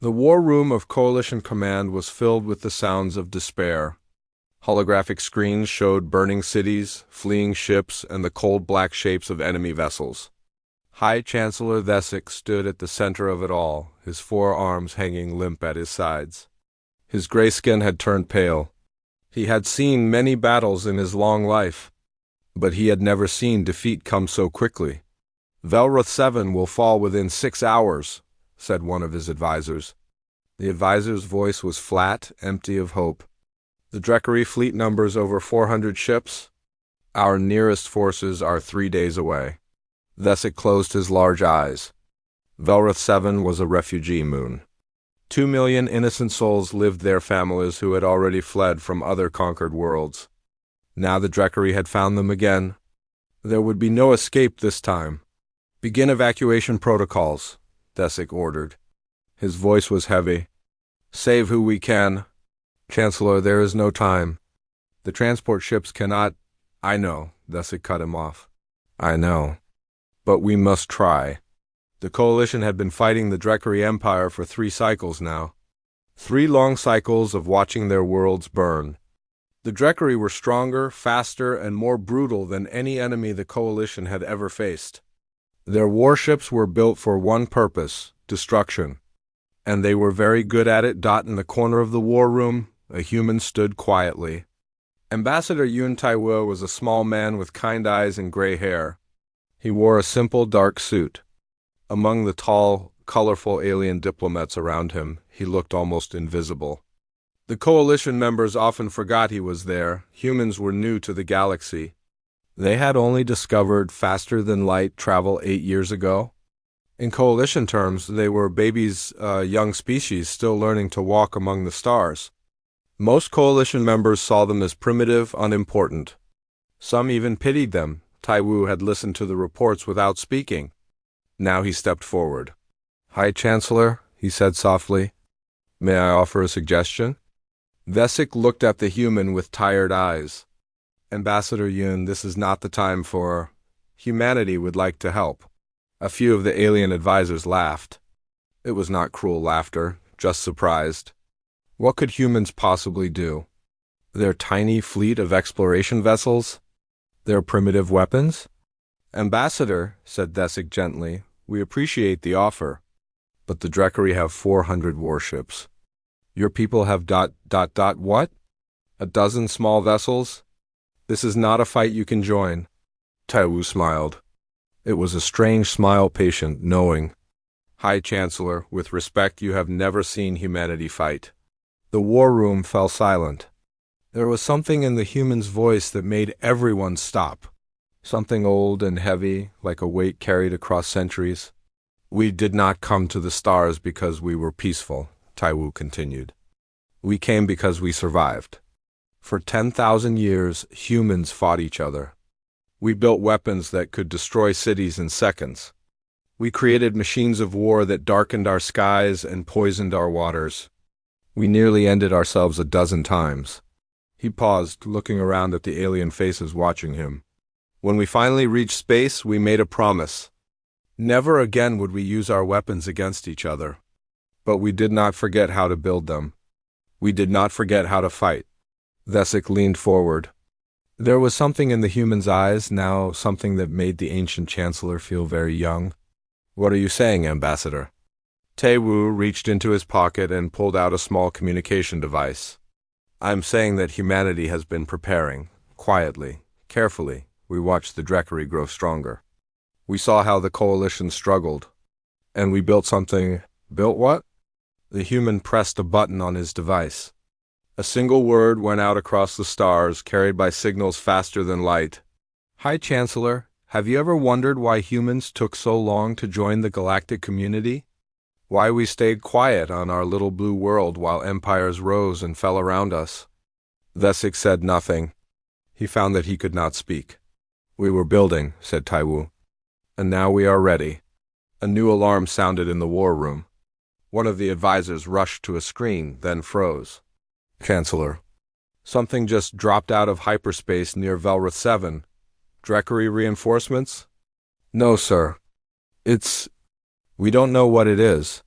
The war room of Coalition Command was filled with the sounds of despair. Holographic screens showed burning cities, fleeing ships, and the cold black shapes of enemy vessels. High Chancellor Thesic stood at the center of it all, his forearms hanging limp at his sides. His gray skin had turned pale. He had seen many battles in his long life, but he had never seen defeat come so quickly. "Velroth 7 will fall within 6 hours," said one of his advisors. The advisor's voice was flat, empty of hope. "The Drekari fleet numbers over 400 ships. Our nearest forces are 3 days away." Thesic closed his large eyes. Velroth 7 was a refugee moon. 2 million innocent souls lived there, families who had already fled from other conquered worlds. Now the Drekari had found them again. There would be no escape this time. "Begin evacuation protocols," Thesic ordered. His voice was heavy. "Save who we can. Chancellor, there is no time. The transport ships cannot—" "I know," Thesic cut him off. "I know. But we must try." The Coalition had been fighting the Drekari Empire for 3 cycles now. 3 long cycles of watching their worlds burn. The Drekari were stronger, faster, and more brutal than any enemy the Coalition had ever faced. Their warships were built for one purpose: destruction. And they were very good at it. In the corner of the war room, a human stood quietly. Ambassador Yun Taiwo was a small man with kind eyes and gray hair. He wore a simple dark suit. Among the tall, colorful alien diplomats around him, he looked almost invisible. The Coalition members often forgot he was there. Humans were new to the galaxy. They had only discovered faster-than-light travel 8 years ago. In Coalition terms, they were babies, young species still learning to walk among the stars. Most Coalition members saw them as primitive, unimportant. Some even pitied them. Taiwu had listened to the reports without speaking. Now he stepped forward. "High Chancellor," he said softly, "may I offer a suggestion?" Thesic looked at the human with tired eyes. "Ambassador Yun, this is not the time for— Humanity would like to help." A few of the alien advisors laughed. It was not cruel laughter, just surprised. What could humans possibly do? Their tiny fleet of exploration vessels? Their primitive weapons? "Ambassador," said Thesic gently, "we appreciate the offer. But the Drekari have 400 warships. Your people have what? A dozen small vessels? This is not a fight you can join." Taiwu smiled. It was a strange smile, patient, knowing. "High Chancellor, with respect, you have never seen humanity fight." The war room fell silent. There was something in the human's voice that made everyone stop. Something old and heavy, like a weight carried across centuries. "We did not come to the stars because we were peaceful," Taiwu continued. "We came because we survived. For 10,000 years, humans fought each other. We built weapons that could destroy cities in seconds. We created machines of war that darkened our skies and poisoned our waters. We nearly ended ourselves a dozen times." He paused, looking around at the alien faces watching him. "When we finally reached space, we made a promise. Never again would we use our weapons against each other. But we did not forget how to build them. We did not forget how to fight." Thesic leaned forward. There was something in the human's eyes now, something that made the ancient chancellor feel very young. "What are you saying, Ambassador?" Taiwu reached into his pocket and pulled out a small communication device. "I'm saying that humanity has been preparing. Quietly, carefully, we watched the Drekari grow stronger. We saw how the Coalition struggled. And we built something—" "Built what?" The human pressed a button on his device. A single word went out across the stars, carried by signals faster than light. "High Chancellor, have you ever wondered why humans took so long to join the galactic community? Why we stayed quiet on our little blue world while empires rose and fell around us?" Thesic said nothing. He found that he could not speak. "We were building," said Taiwu. "And now we are ready." A new alarm sounded in the war room. One of the advisors rushed to a screen, then froze. "Chancellor, something just dropped out of hyperspace near Velroth 7. Drekari reinforcements?" "No, sir. We don't know what it is."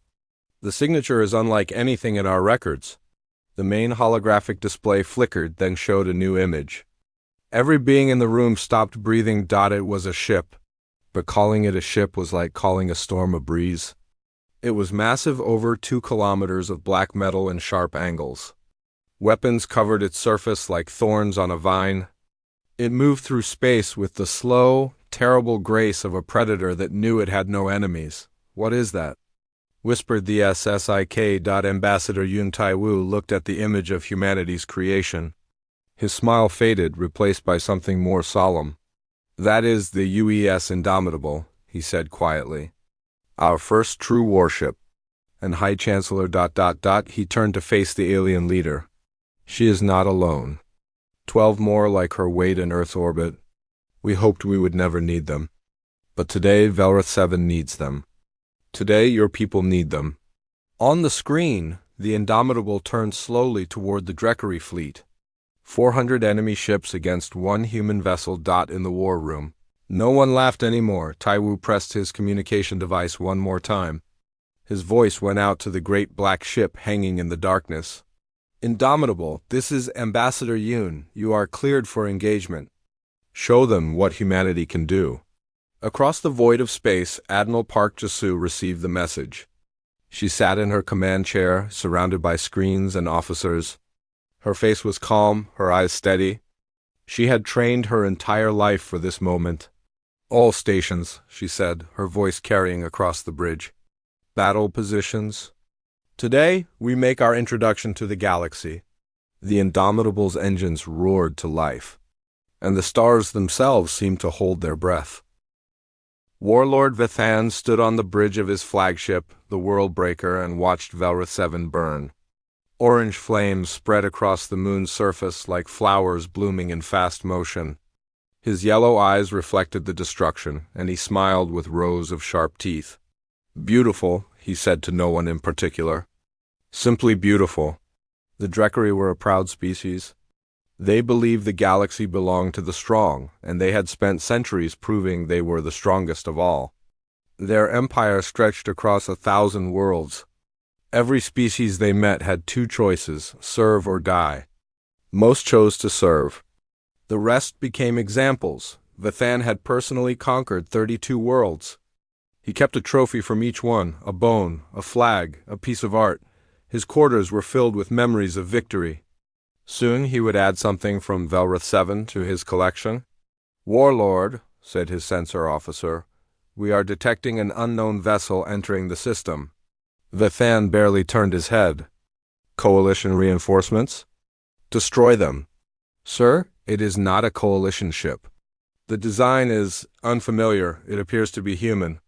The signature is unlike anything in our records. The main holographic display flickered, then showed a new image. Every being in the room stopped breathing. It was a ship, but calling it a ship was like calling a storm a breeze. It was massive, over 2 kilometers of black metal and sharp angles. Weapons covered its surface like thorns on a vine. It moved through space with the slow, terrible grace of a predator that knew it had no enemies. "What is that?" whispered the SSIK. Ambassador Yun Taiwu looked at the image of humanity's creation. His smile faded, replaced by something more solemn. "That is the UES Indomitable," he said quietly. "Our first true warship." And High Chancellor... He turned to face the alien leader. "She is not alone. 12 more like her wait in Earth's orbit. We hoped we would never need them. But today, Velrith 7 needs them. Today, your people need them." On the screen, the Indomitable turned slowly toward the Dreckery fleet. 400 enemy ships against 1 human vessel. In the war room, no one laughed anymore. Taiwu pressed his communication device one more time. His voice went out to the great black ship hanging in the darkness. "Indomitable, this is Ambassador Yun. You are cleared for engagement. Show them what humanity can do." Across the void of space, Admiral Park Jasu received the message. She sat in her command chair, surrounded by screens and officers. Her face was calm, her eyes steady. She had trained her entire life for this moment. "All stations," she said, her voice carrying across the bridge. "Battle positions. Today, we make our introduction to the galaxy." The Indomitable's engines roared to life, and the stars themselves seemed to hold their breath. Warlord Vithan stood on the bridge of his flagship, the Worldbreaker, and watched Velrith 7 burn. Orange flames spread across the moon's surface like flowers blooming in fast motion. His yellow eyes reflected the destruction, and he smiled with rows of sharp teeth. "Beautiful," he said to no one in particular. "Simply beautiful." The Dreckery were a proud species. They believed the galaxy belonged to the strong, and they had spent centuries proving they were the strongest of all. Their empire stretched across 1,000 worlds. Every species they met had 2 choices: serve or die. Most chose to serve. The rest became examples. Vithan had personally conquered 32 worlds. He kept a trophy from each one: a bone, a flag, a piece of art. His quarters were filled with memories of victory. Soon he would add something from Velrith 7 to his collection. "Warlord," said his sensor officer, "we are detecting an unknown vessel entering the system." Vithan barely turned his head. "Coalition reinforcements?" "Destroy them." "Sir, it is not a coalition ship. The design is unfamiliar. It appears to be human."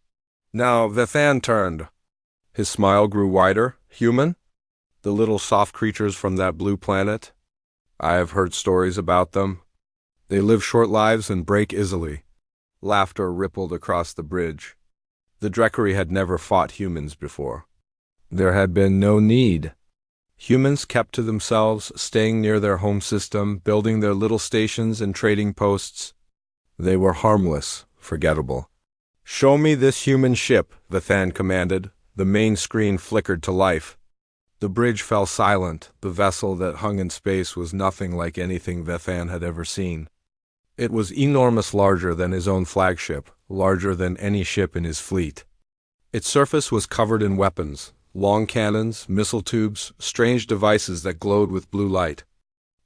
Now Vithan turned. His smile grew wider. "Human? The little soft creatures from that blue planet? I have heard stories about them. They live short lives and break easily." Laughter rippled across the bridge. The Dreckery had never fought humans before. There had been no need. Humans kept to themselves, staying near their home system, building their little stations and trading posts. They were harmless, forgettable. "Show me this human ship," Vithan commanded. The main screen flickered to life. The bridge fell silent. The vessel that hung in space was nothing like anything Vithan had ever seen. It was enormous, larger than his own flagship, larger than any ship in his fleet. Its surface was covered in weapons, long cannons, missile tubes, strange devices that glowed with blue light.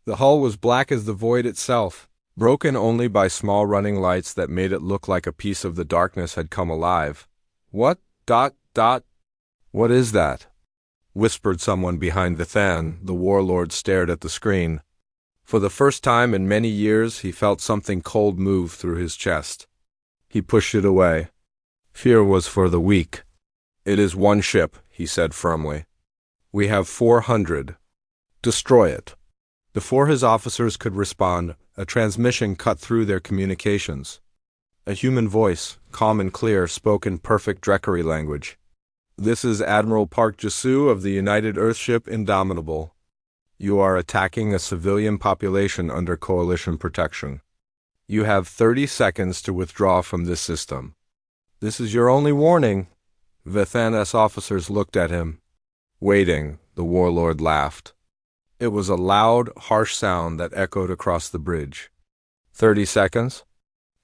The hull was black as the void itself, broken only by small running lights that made it look like a piece of the darkness had come alive. "What? What is that?" whispered someone behind Vithan. The warlord stared at the screen. For the first time in many years, he felt something cold move through his chest. He pushed it away. Fear was for the weak. "It is 1 ship," he said firmly. "We have 400. Destroy it." Before his officers could respond, a transmission cut through their communications. A human voice, calm and clear, spoke in perfect Dreckery language. "This is Admiral Park Jasu of the United Earthship Indomitable. You are attacking a civilian population under coalition protection. You have 30 seconds to withdraw from this system. This is your only warning." Vithan's officers looked at him. Waiting, the warlord laughed. It was a loud, harsh sound that echoed across the bridge. 30 seconds?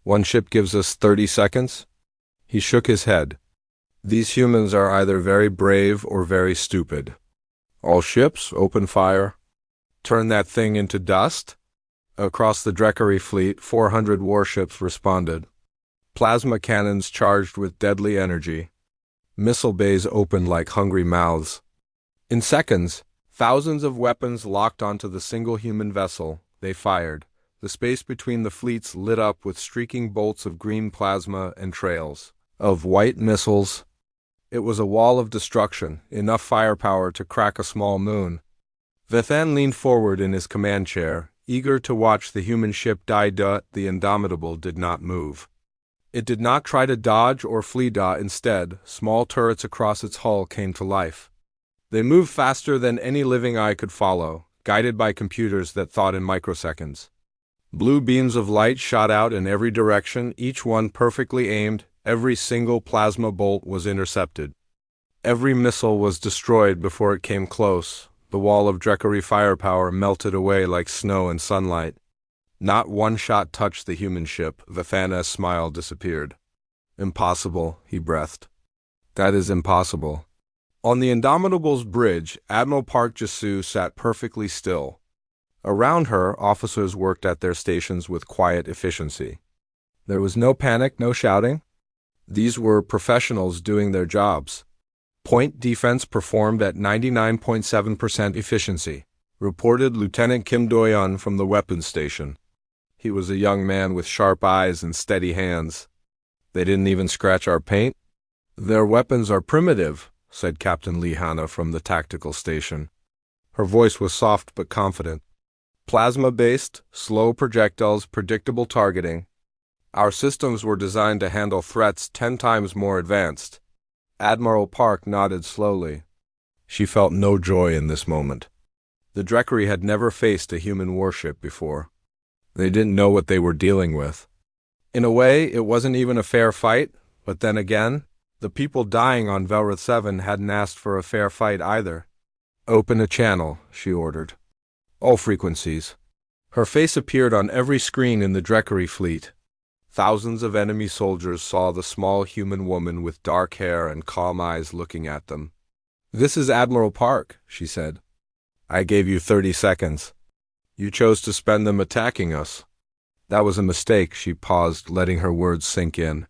One ship gives us 30 seconds? He shook his head. These humans are either very brave or very stupid. All ships, open fire. Turn that thing into dust? Across the Dreckery fleet, 400 warships responded. Plasma cannons charged with deadly energy. Missile bays opened like hungry mouths. In seconds, thousands of weapons locked onto the single human vessel. They fired. The space between the fleets lit up with streaking bolts of green plasma and trails of white missiles. It was a wall of destruction, enough firepower to crack a small moon. Vithan leaned forward in his command chair, eager to watch the human ship die. The Indomitable did not move. It did not try to dodge or flee. Instead, small turrets across its hull came to life. They moved faster than any living eye could follow, guided by computers that thought in microseconds. Blue beams of light shot out in every direction, each one perfectly aimed. Every single plasma bolt was intercepted. Every missile was destroyed before it came close. The wall of Dreckery firepower melted away like snow in sunlight. Not one shot touched the human ship. Vithan's smile disappeared. Impossible, he breathed. That is impossible. On the Indomitable's bridge, Admiral Park Jasu sat perfectly still. Around her, officers worked at their stations with quiet efficiency. There was no panic, no shouting. These were professionals doing their jobs. Point defense performed at 99.7% efficiency, reported Lieutenant Kim Doyon from the weapons station. He was a young man with sharp eyes and steady hands. They didn't even scratch our paint. Their weapons are primitive, said Captain Lee Hanna from the tactical station. Her voice was soft but confident. Plasma-based, slow projectiles, predictable targeting. Our systems were designed to handle threats 10 times more advanced. Admiral Park nodded slowly. She felt no joy in this moment. The Dreckery had never faced a human warship before. They didn't know what they were dealing with. In a way, it wasn't even a fair fight, but then again, the people dying on Velroth 7 hadn't asked for a fair fight either. Open a channel, she ordered. All frequencies. Her face appeared on every screen in the Dreckery fleet. Thousands of enemy soldiers saw the small human woman with dark hair and calm eyes looking at them. This is Admiral Park, she said. I gave you 30 seconds. You chose to spend them attacking us. That was a mistake, she paused, letting her words sink in.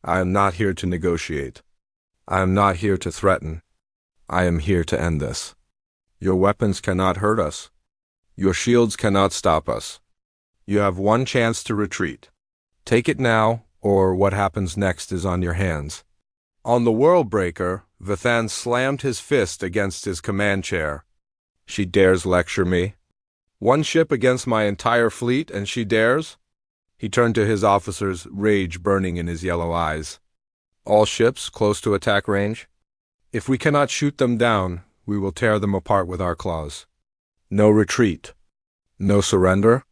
I am not here to negotiate. I am not here to threaten. I am here to end this. Your weapons cannot hurt us. Your shields cannot stop us. You have one chance to retreat. Take it now, or what happens next is on your hands. On the World Breaker, Vithan slammed his fist against his command chair. She dares lecture me? One ship against my entire fleet, and she dares? He turned to his officers, rage burning in his yellow eyes. All ships close to attack range? If we cannot shoot them down, we will tear them apart with our claws. No retreat. No surrender?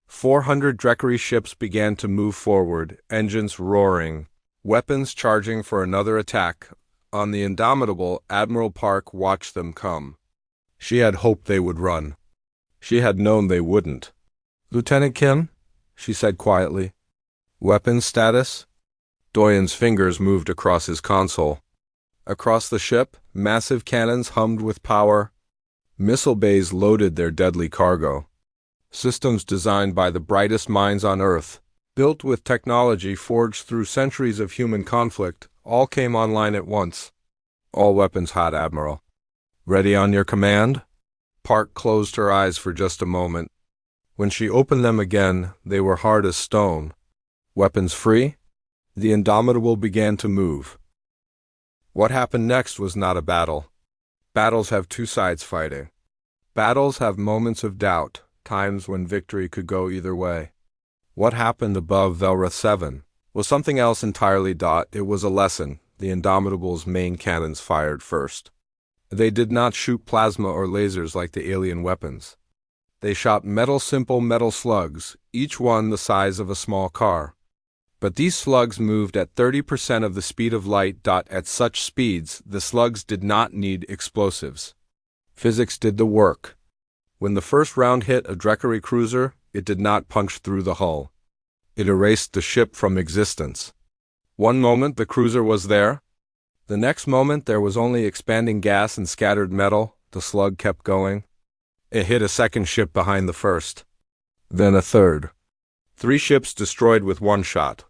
400 Dreckery ships began to move forward, engines roaring, weapons charging for another attack. On the Indomitable, Admiral Park watched them come. She had hoped they would run. She had known they wouldn't. Lieutenant Kim, she said quietly. Weapons status? Doyen's fingers moved across his console. Across the ship, massive cannons hummed with power. Missile bays loaded their deadly cargo. Systems designed by the brightest minds on Earth, built with technology forged through centuries of human conflict, all came online at once. All weapons hot, Admiral. Ready on your command? Park closed her eyes for just a moment. When she opened them again, they were hard as stone. Weapons free? The Indomitable began to move. What happened next was not a battle. Battles have two sides fighting. Battles have moments of doubt, times when victory could go either way. What happened above Velroth 7 was something else entirely. It was a lesson. The Indomitable's main cannons fired first. They did not shoot plasma or lasers like the alien weapons. They shot simple metal slugs, each one the size of a small car. But these slugs moved at 30% of the speed of light. At such speeds, the slugs did not need explosives. Physics did the work. When the first round hit a Dreckery cruiser, it did not punch through the hull. It erased the ship from existence. One moment the cruiser was there. The next moment there was only expanding gas and scattered metal. The slug kept going. It hit a second ship behind the first. Then a third. 3 ships destroyed with one shot.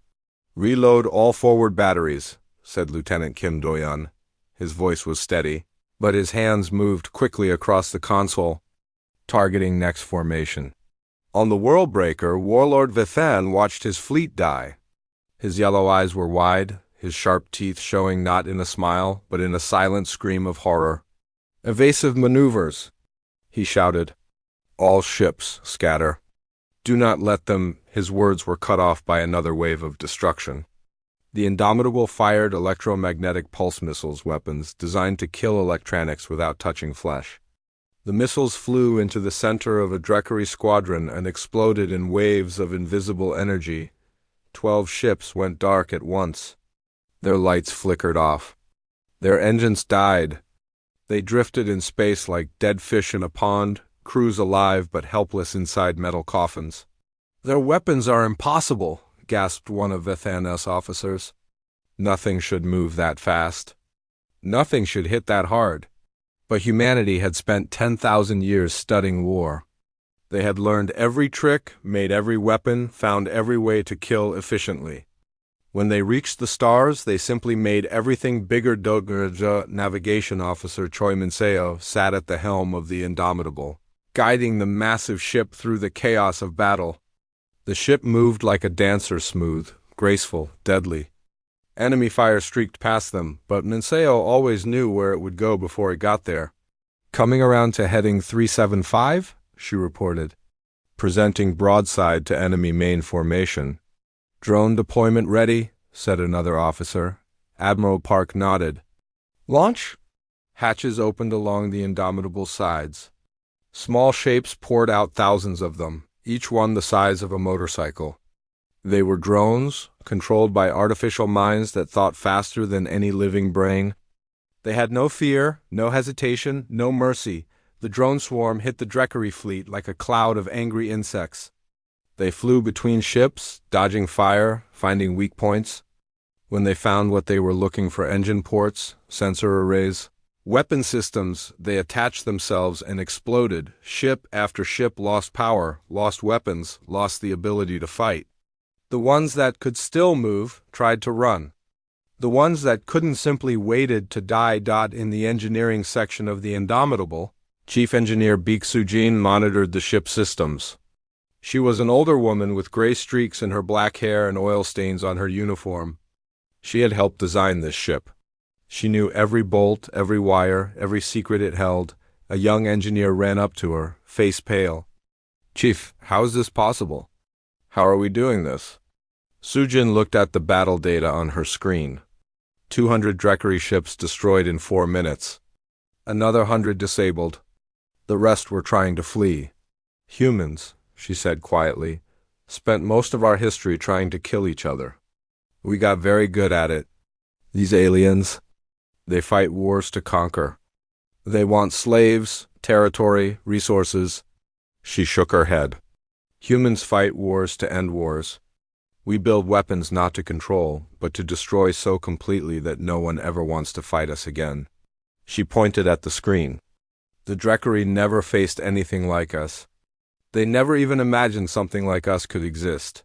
"Reload all forward batteries," said Lieutenant Kim Do-yeon. His voice was steady, but his hands moved quickly across the console, targeting next formation. On the Worldbreaker, Warlord Vithan watched his fleet die. His yellow eyes were wide, his sharp teeth showing not in a smile, but in a silent scream of horror. "Evasive maneuvers," he shouted. "All ships, scatter. Do not let them—" His words were cut off by another wave of destruction. The Indomitable fired electromagnetic pulse missiles weapons designed to kill electronics without touching flesh. The missiles flew into the center of a Dreckery squadron and exploded in waves of invisible energy. 12 ships went dark at once. Their lights flickered off. Their engines died. They drifted in space like dead fish in a pond, crews alive but helpless inside metal coffins. "Their weapons are impossible," gasped one of Vithan's officers. "Nothing should move that fast. Nothing should hit that hard." But humanity had spent 10,000 years studying war. They had learned every trick, made every weapon, found every way to kill efficiently. When they reached the stars, they simply made everything bigger. Navigation Officer Choi Min-seo sat at the helm of the Indomitable, guiding the massive ship through the chaos of battle. The ship moved like a dancer, smooth, graceful, deadly. Enemy fire streaked past them, but Min-seo always knew where it would go before it got there. "Coming around to heading 375, she reported, presenting broadside to enemy main formation. "Drone deployment ready," said another officer. Admiral Park nodded. "Launch?" Hatches opened along the Indomitable's sides. Small shapes poured out, thousands of them, each one the size of a motorcycle. They were drones, controlled by artificial minds that thought faster than any living brain. They had no fear, no hesitation, no mercy. The drone swarm hit the Dreckery fleet like a cloud of angry insects. They flew between ships, dodging fire, finding weak points. When they found what they were looking for, engine ports, sensor arrays, weapon systems, they attached themselves and exploded. Ship after ship lost power, lost weapons, lost the ability to fight. The ones that could still move tried to run. The ones that couldn't simply waited to die. In the engineering section of the Indomitable, Chief Engineer Baek Soo-jin monitored the ship systems. She was an older woman with gray streaks in her black hair and oil stains on her uniform. She had helped design this ship. She knew every bolt, every wire, every secret it held. A young engineer ran up to her, face pale. "Chief, how is this possible? How are we doing this?" Soo-jin looked at the battle data on her screen. 200 Dreckery ships destroyed in 4 minutes. Another 100 disabled. The rest were trying to flee. "Humans," she said quietly, "spent most of our history trying to kill each other. We got very good at it. These aliens, they fight wars to conquer. They want slaves, territory, resources." She shook her head. "Humans fight wars to end wars. We build weapons not to control, but to destroy so completely that no one ever wants to fight us again." She pointed at the screen. "The Dreckery never faced anything like us. They never even imagined something like us could exist."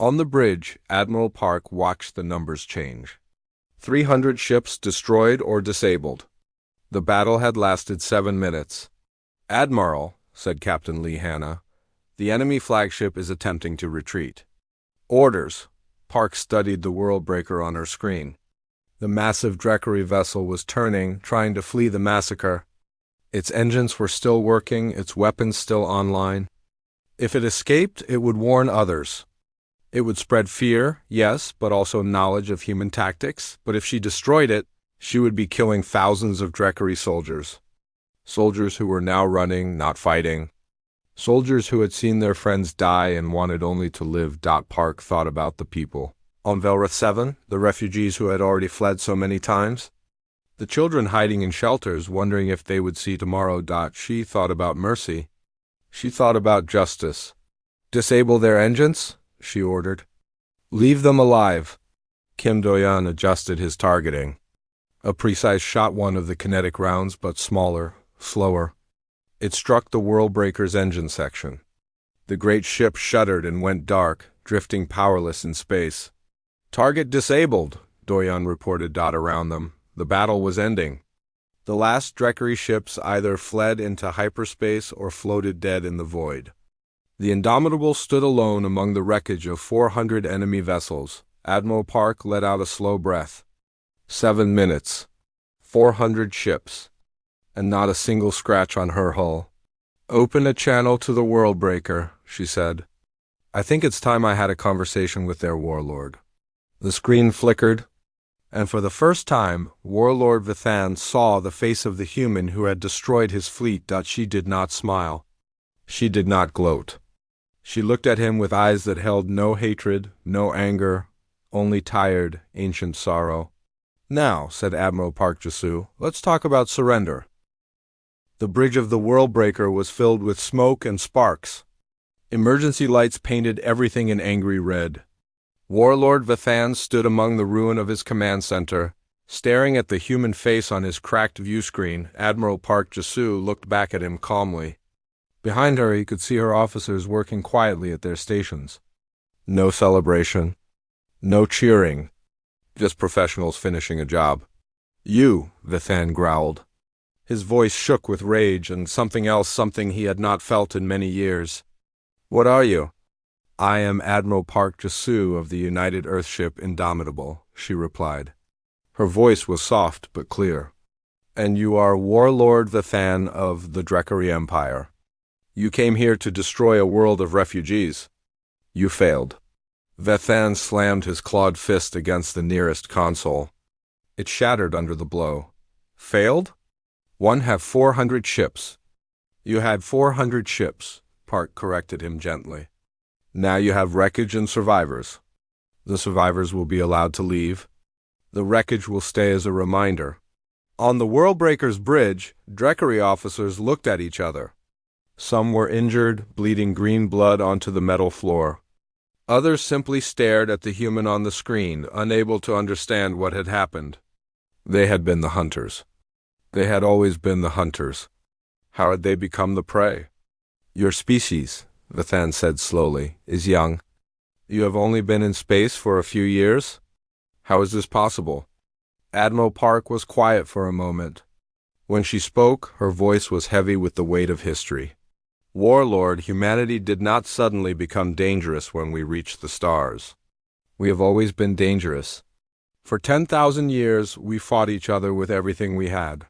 On the bridge, Admiral Park watched the numbers change. 300 ships destroyed or disabled. The battle had lasted 7 minutes. "Admiral," said Captain Lee Hanna, "the enemy flagship is attempting to retreat." "Orders." Park studied the Worldbreaker on her screen. The massive Dreckery vessel was turning, trying to flee the massacre. Its engines were still working, its weapons still online. If it escaped, it would warn others. It would spread fear, yes, but also knowledge of human tactics. But if she destroyed it, she would be killing thousands of Dreckery soldiers. Soldiers who were now running, not fighting. Soldiers who had seen their friends die and wanted only to live. Park thought about the people On Velrith 7, the refugees who had already fled so many times? The children hiding in shelters, wondering if they would see tomorrow. She thought about mercy. She thought about justice. Disable their engines, she ordered. Leave them alive. Kim Do-yeon adjusted his targeting. A precise shot, one of the kinetic rounds, but smaller, slower. It struck the Worldbreaker's engine section. The great ship shuddered and went dark, drifting powerless in space. Target disabled, Do-yeon reported. Around them, the battle was ending. The last Drekari ships either fled into hyperspace or floated dead in the void. The Indomitable stood alone among the wreckage of 400 enemy vessels. Admiral Park let out a slow breath. 7 minutes. 400 ships. And not a single scratch on her hull. Open a channel to the Worldbreaker, she said. I think it's time I had a conversation with their warlord. The screen flickered, and for the first time, Warlord Vithan saw the face of the human who had destroyed his fleet. She did not smile. She did not gloat. She looked at him with eyes that held no hatred, no anger, only tired, ancient sorrow. Now, said Admiral Park Jasu, let's talk about surrender. The bridge of the Worldbreaker was filled with smoke and sparks. Emergency lights painted everything in angry red. Warlord Vithan stood among the ruin of his command center, staring at the human face on his cracked view screen. Admiral Park Jasu looked back at him calmly. Behind her, he could see her officers working quietly at their stations. No celebration. No cheering. Just professionals finishing a job. You, Vithan growled. His voice shook with rage and something else, something he had not felt in many years. What are you? I am Admiral Park Jasu of the United Earthship Indomitable, she replied. Her voice was soft but clear. And you are Warlord Vithan of the Drekari Empire. You came here to destroy a world of refugees. You failed. Vithan slammed his clawed fist against the nearest console. It shattered under the blow. Failed? One have 400 ships. You had 400 ships, Park corrected him gently. Now you have wreckage and survivors. The survivors will be allowed to leave. The wreckage will stay as a reminder. On the Worldbreaker's bridge, Drekari officers looked at each other. Some were injured, bleeding green blood onto the metal floor. Others simply stared at the human on the screen, unable to understand what had happened. They had been the hunters. They had always been the hunters. How had they become the prey? Your species, Vithan said slowly, is young. You have only been in space for a few years? How is this possible? Admiral Park was quiet for a moment. When she spoke, her voice was heavy with the weight of history. Warlord, humanity did not suddenly become dangerous when we reached the stars. We have always been dangerous. For 10,000 years, we fought each other with everything we had.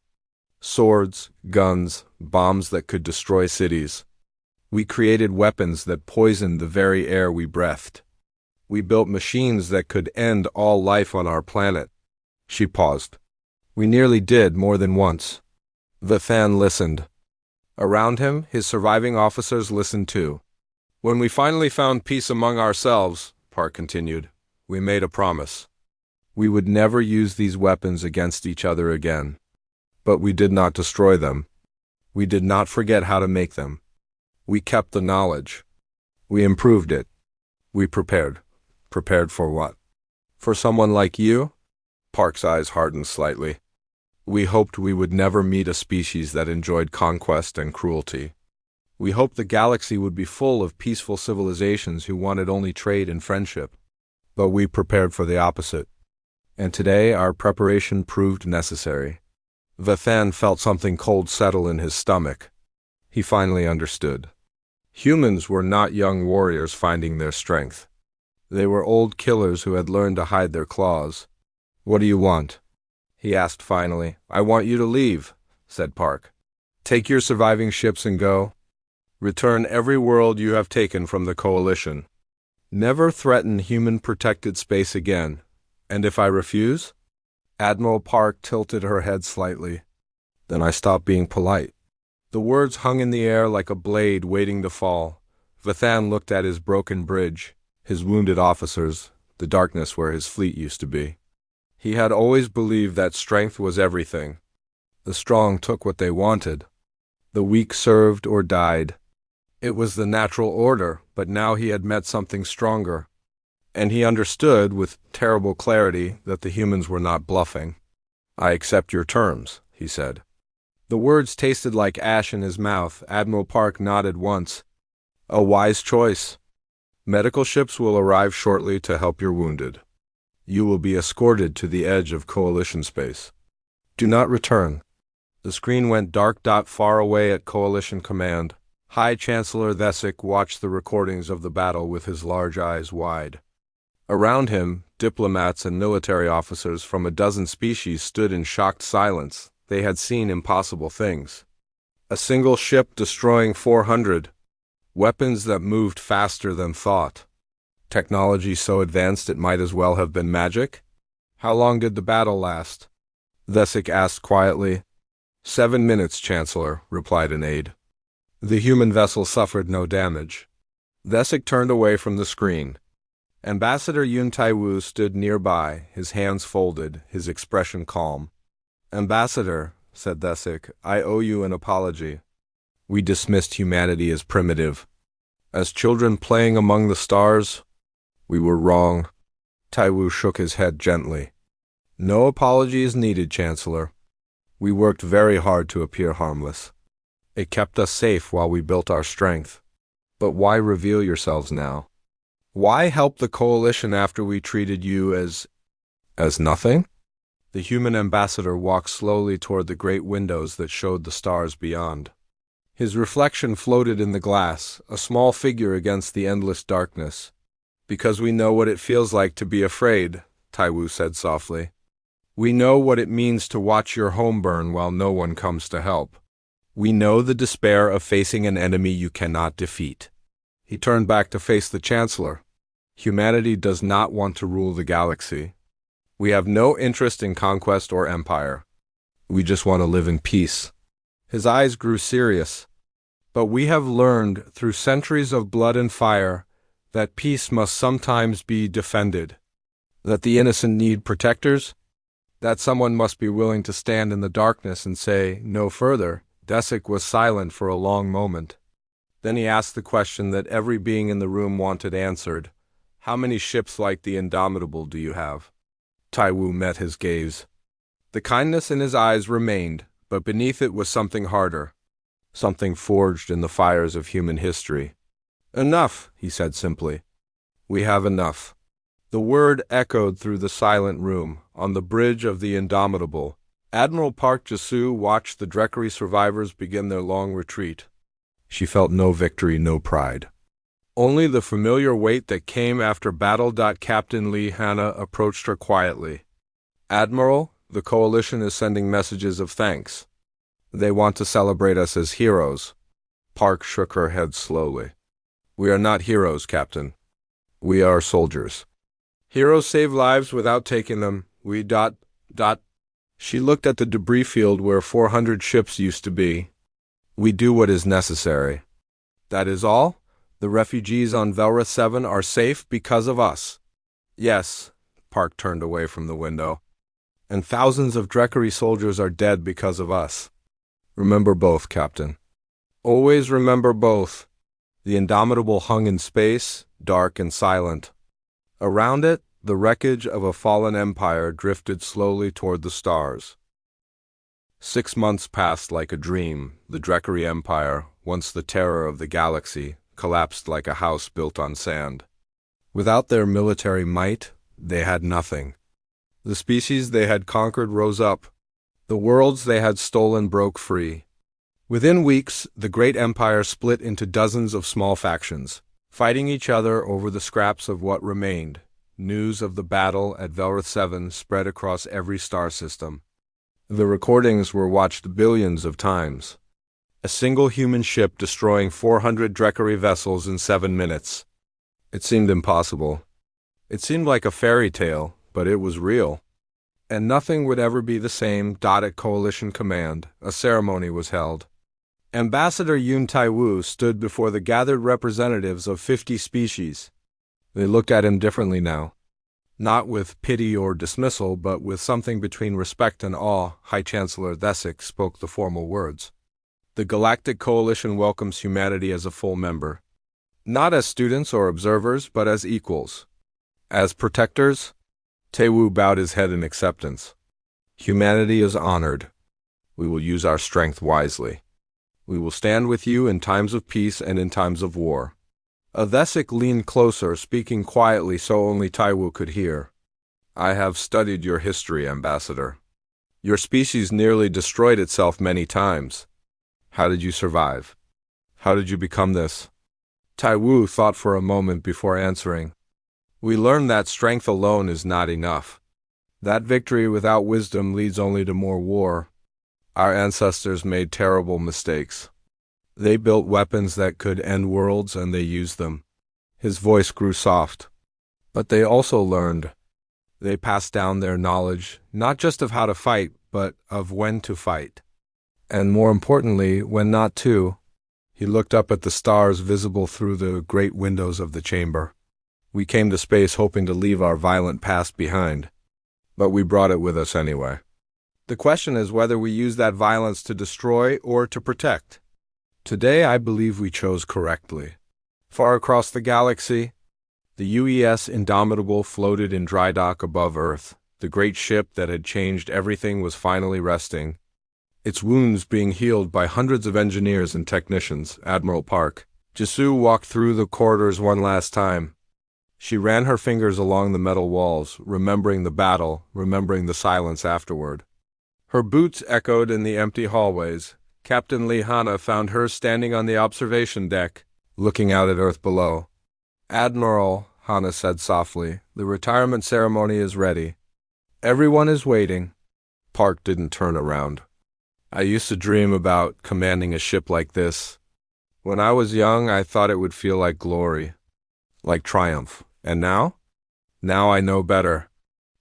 Swords, guns, bombs that could destroy cities. We created weapons that poisoned the very air we breathed. We built machines that could end all life on our planet. She paused. We nearly did more than once. Vithan listened. Around him, his surviving officers listened too. When we finally found peace among ourselves, Park continued, we made a promise. We would never use these weapons against each other again. But we did not destroy them. We did not forget how to make them. We kept the knowledge. We improved it. We prepared. Prepared for what? For someone like you? Park's eyes hardened slightly. We hoped we would never meet a species that enjoyed conquest and cruelty. We hoped the galaxy would be full of peaceful civilizations who wanted only trade and friendship. But we prepared for the opposite. And today our preparation proved necessary. Vithan felt something cold settle in his stomach. He finally understood. Humans were not young warriors finding their strength. They were old killers who had learned to hide their claws. What do you want? He asked finally. I want you to leave, said Park. Take your surviving ships and go. Return every world you have taken from the Coalition. Never threaten human-protected space again. And if I refuse? Admiral Park tilted her head slightly. Then I stop being polite. The words hung in the air like a blade waiting to fall. Vithan looked at his broken bridge, his wounded officers, the darkness where his fleet used to be. He had always believed that strength was everything. The strong took what they wanted. The weak served or died. It was the natural order, but now he had met something stronger. And he understood with terrible clarity that the humans were not bluffing. "I accept your terms," he said. The words tasted like ash in his mouth. Admiral Park nodded once. "A wise choice. Medical ships will arrive shortly to help your wounded. You will be escorted to the edge of Coalition space. Do not return." The screen went dark. Far away at Coalition Command, High Chancellor Thesic watched the recordings of the battle with his large eyes wide. Around him, diplomats and military officers from a dozen species stood in shocked silence. They had seen impossible things. A single ship destroying 400. Weapons that moved faster than thought. Technology so advanced it might as well have been magic? "How long did the battle last?" Thesic asked quietly. 7 minutes, Chancellor," replied an aide. The human vessel suffered no damage. Thesic turned away from the screen. Ambassador Yun Tai-Wu stood nearby, his hands folded, his expression calm. "Ambassador," said Thesic, "I owe you an apology. We dismissed humanity as primitive, as children playing among the stars. We were wrong." Tai-Wu shook his head gently. "No apology is needed, Chancellor. We worked very hard to appear harmless. It kept us safe while we built our strength. But why reveal yourselves now? Why help the Coalition after we treated you as nothing?" The human ambassador walked slowly toward the great windows that showed the stars beyond. His reflection floated in the glass, a small figure against the endless darkness. "Because we know what it feels like to be afraid," Tai-Wu said softly. "We know what it means to watch your home burn while no one comes to help. We know the despair of facing an enemy you cannot defeat." He turned back to face the Chancellor. "Humanity does not want to rule the galaxy. We have no interest in conquest or empire. We just want to live in peace." His eyes grew serious. "But we have learned through centuries of blood and fire that peace must sometimes be defended, that the innocent need protectors, that someone must be willing to stand in the darkness and say, 'No further.'" Thesic was silent for a long moment. Then he asked the question that every being in the room wanted answered. "How many ships like the Indomitable do you have?" Tai-Wu met his gaze. The kindness in his eyes remained, but beneath it was something harder, something forged in the fires of human history. "Enough," he said simply. "We have enough." The word echoed through the silent room. On the bridge of the Indomitable, Admiral Park Jasu watched the Dreckery survivors begin their long retreat. She felt no victory, no pride. Only the familiar weight that came after battle. Captain Lee Hanna approached her quietly. "Admiral, the Coalition is sending messages of thanks. They want to celebrate us as heroes." Park shook her head slowly. "We are not heroes, Captain. We are soldiers. Heroes save lives without taking them. We ... She looked at the debris field where 400 ships used to be. "We do what is necessary." "That is all? The refugees on Velra 7 are safe because of us?" "Yes." Park turned away from the window. "And thousands of Dreckery soldiers are dead because of us. Remember both, Captain. Always remember both." The Indomitable hung in space, dark and silent. Around it, the wreckage of a fallen empire drifted slowly toward the stars. 6 months passed like a dream. The Dreckery Empire, once the terror of the galaxy, collapsed like a house built on sand. Without their military might, they had nothing. The species they had conquered rose up. The worlds they had stolen broke free. Within weeks, the great empire split into dozens of small factions, fighting each other over the scraps of what remained. News of the battle at Velra 7 spread across every star system. The recordings were watched billions of times. A single human ship destroying 400 Dreckery vessels in 7 minutes. It seemed impossible. It seemed like a fairy tale, but it was real. And nothing would ever be the same. At Coalition Command, a ceremony was held. Ambassador Yun Tai-Wu stood before the gathered representatives of 50 species. They looked at him differently now. Not with pity or dismissal, but with something between respect and awe. High Chancellor Thesic spoke the formal words. The Galactic Coalition welcomes humanity as a full member. Not as students or observers, but as equals. As protectors, Tewu bowed his head in acceptance. Humanity is honored. We will use our strength wisely. We will stand with you in times of peace and in times of war. Thesic leaned closer, speaking quietly so only Tewu could hear. I have studied your history, Ambassador. Your species nearly destroyed itself many times. How did you survive? How did you become this? Tewu thought for a moment before answering. We learned that strength alone is not enough. That victory without wisdom leads only to more war. Our ancestors made terrible mistakes. They built weapons that could end worlds, and they used them. His voice grew soft. But they also learned. They passed down their knowledge, not just of how to fight, but of when to fight. And more importantly, when not to. He looked up at the stars visible through the great windows of the chamber. We came to space hoping to leave our violent past behind. But we brought it with us anyway. The question is whether we use that violence to destroy or to protect. Today I believe we chose correctly. Far across the galaxy, the UES Indomitable floated in dry dock above Earth. The great ship that had changed everything was finally resting, its wounds being healed by hundreds of engineers and technicians. Admiral Park Jisoo walked through the corridors one last time. She ran her fingers along the metal walls, remembering the battle, remembering the silence afterward. Her boots echoed in the empty hallways. Captain Lee Hana found her standing on the observation deck, looking out at Earth below. Admiral, Hana said softly, the retirement ceremony is ready. Everyone is waiting. Park didn't turn around. I used to dream about commanding a ship like this. When I was young, I thought it would feel like glory, like triumph. And now? Now I know better.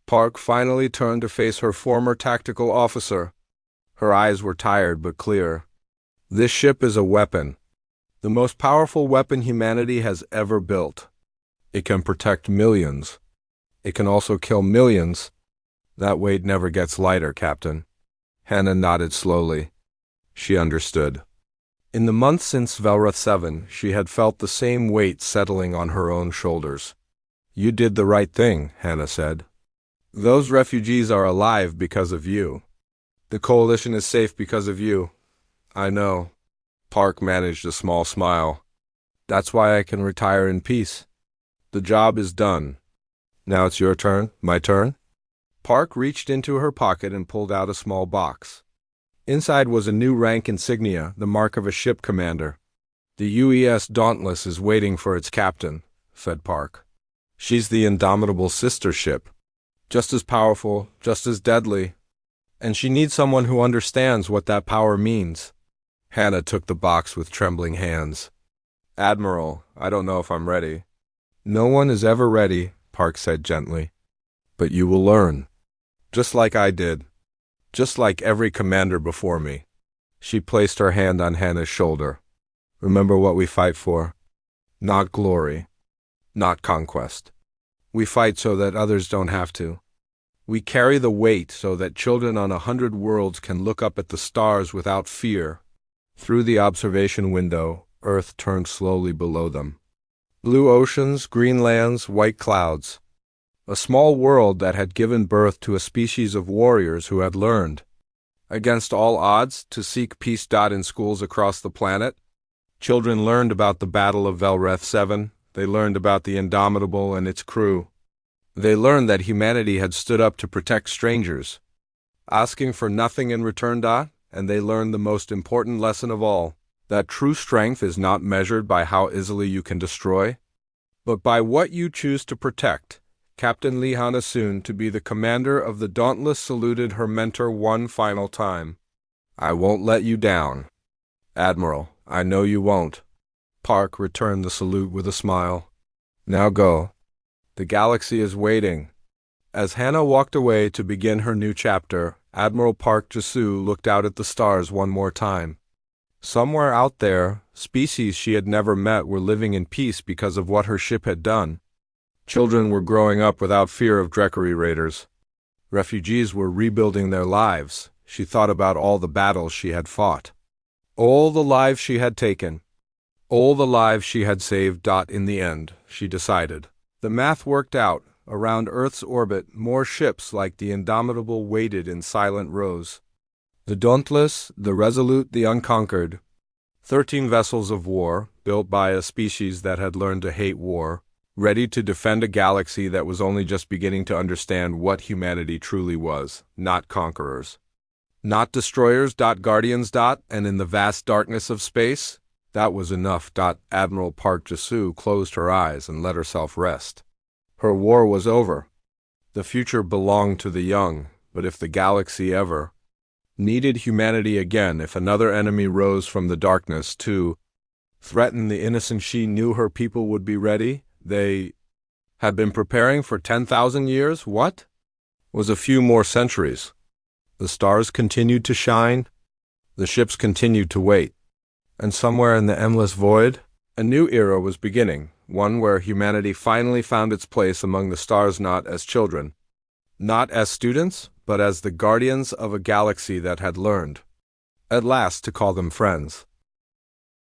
Park finally turned to face her former tactical officer. Her eyes were tired but clear. This ship is a weapon. The most powerful weapon humanity has ever built. It can protect millions. It can also kill millions. That weight never gets lighter, Captain. Hannah nodded slowly. She understood. In the months since Velroth 7, she had felt the same weight settling on her own shoulders. You did the right thing, Hannah said. Those refugees are alive because of you. The coalition is safe because of you. I know. Park managed a small smile. That's why I can retire in peace. The job is done. Now it's your turn, my turn? Park reached into her pocket and pulled out a small box. Inside was a new rank insignia, the mark of a ship commander. The UES Dauntless is waiting for its captain, said Park. She's the Indomitable sister ship. Just as powerful, just as deadly. And she needs someone who understands what that power means. Hannah took the box with trembling hands. Admiral, I don't know if I'm ready. No one is ever ready, Park said gently. But you will learn. Just like I did. Just like every commander before me. She placed her hand on Hannah's shoulder. Remember what we fight for? Not glory. Not conquest. We fight so that others don't have to. We carry the weight so that children on 100 worlds can look up at the stars without fear. Through the observation window, Earth turned slowly below them. Blue oceans, green lands, white clouds. A small world that had given birth to a species of warriors who had learned, against all odds, to seek peace. In schools across the planet, children learned about the Battle of Velroth 7. They learned about the Indomitable and its crew. They learned that humanity had stood up to protect strangers, asking for nothing in return. And they learned the most important lesson of all, that true strength is not measured by how easily you can destroy, but by what you choose to protect. Captain Lee Hana, soon to be the commander of the Dauntless, saluted her mentor one final time. I won't let you down. Admiral, I know you won't. Park returned the salute with a smile. Now go. The galaxy is waiting. As Hannah walked away to begin her new chapter, Admiral Park Jisoo looked out at the stars one more time. Somewhere out there, species she had never met were living in peace because of what her ship had done. Children were growing up without fear of Dreckery raiders. Refugees were rebuilding their lives. She thought about all the battles she had fought, all the lives she had taken, all the lives she had saved. In the end, she decided. The math worked out. Around Earth's orbit, more ships like the Indomitable waited in silent rows. The dauntless, the resolute, the unconquered. 13 vessels of war, built by a species that had learned to hate war, ready to defend a galaxy that was only just beginning to understand what humanity truly was, not conquerors. Not destroyers. Guardians. And in the vast darkness of space, that was enough. Admiral Park Jisu closed her eyes and let herself rest. Her war was over. The future belonged to the young, but if the galaxy ever needed humanity again, if another enemy rose from the darkness to threaten the innocent, she knew her people would be ready. They had been preparing for 10,000 years. What was a few more centuries? The stars continued to shine. The ships continued to wait. And somewhere in the endless void, a new era was beginning, one where humanity finally found its place among the stars, not as children, not as students, but as the guardians of a galaxy that had learned, at last, to call them friends.